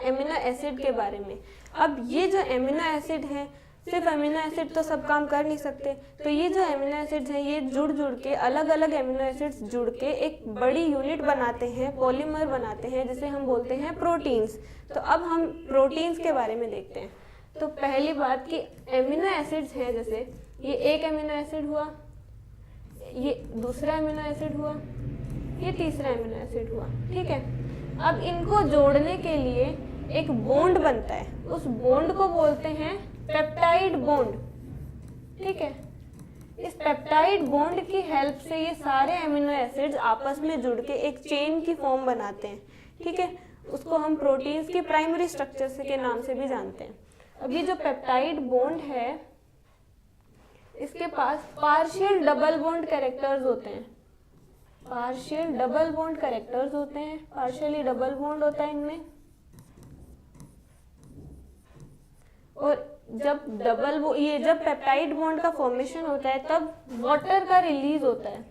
Amino acid के बारे में। अब ये जो एमिनो एसिड है, सिर्फ अमीनो एसिड तो सब काम कर नहीं सकते, तो ये जो अमीनो एसिड्स हैं ये जुड़ के अलग अलग अमीनो एसिड्स जुड़ के एक बड़ी यूनिट बनाते हैं, पॉलीमर बनाते हैं, जिसे हम बोलते हैं प्रोटीन्स। तो अब हम प्रोटीन्स के बारे में देखते हैं। तो पहली बात कि अमीनो एसिड्स हैं, जैसे ये एक अमीनो एसिड हुआ, ये दूसरा अमीनो एसिड हुआ, ये तीसरा अमीनो एसिड हुआ, ठीक है। अब इनको जोड़ने के लिए एक बॉन्ड बनता है, उस बॉन्ड को बोलते हैं पेप्टाइड बॉन्ड, ठीक है। इस पेप्टाइड बॉन्ड की हेल्प से ये सारे अमीनो एसिड्स आपस में जुड़ के एक चेन की फॉर्म बनाते हैं, ठीक है। उसको हम प्रोटीन्स की प्राइमरी स्ट्रक्चर से के नाम से भी जानते हैं। अब ये जो पेप्टाइड बॉन्ड है, इसके पास पार्शियल डबल बॉन्ड कैरेक्टर्स होते हैं, पार्शियल डबल बॉन्ड कैरेक्टर्स होते हैं, पार्शियली डबल बॉन्ड होता है इनमें। और जब जब पेप्टाइड बॉन्ड का फॉर्मेशन होता है तब वाटर का रिलीज होता है,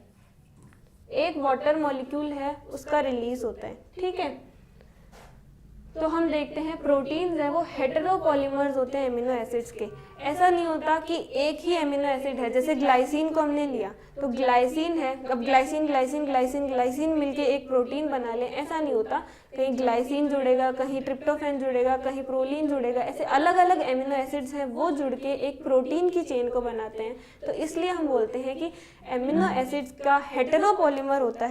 एक वाटर मॉलिक्यूल है उसका रिलीज होता है, ठीक है। तो हम देखते हैं प्रोटीन्स है वो हेटेरोपॉलीमर्स होते हैं अमीनो एसिड्स के। ऐसा नहीं होता कि एक ही अमीनो एसिड है, जैसे ग्लाइसिन को हमने लिया तो ग्लाइसिन है, अब ग्लाइसिन ग्लाइसिन ग्लाइसिन ग्लाइसिन मिलके एक प्रोटीन बना ले, ऐसा नहीं होता। कहीं ग्लाइसिन जुड़ेगा, कहीं ट्रिप्टोफैन जुड़ेगा, कहीं प्रोलीन जुड़ेगा, ऐसे अलग अलग अमीनो एसिड्स हैं वो जुड़ के एक प्रोटीन की चेन को बनाते हैं। तो इसलिए हम बोलते हैं कि अमीनो एसिड्स का हेटेरोपॉलीमर होता है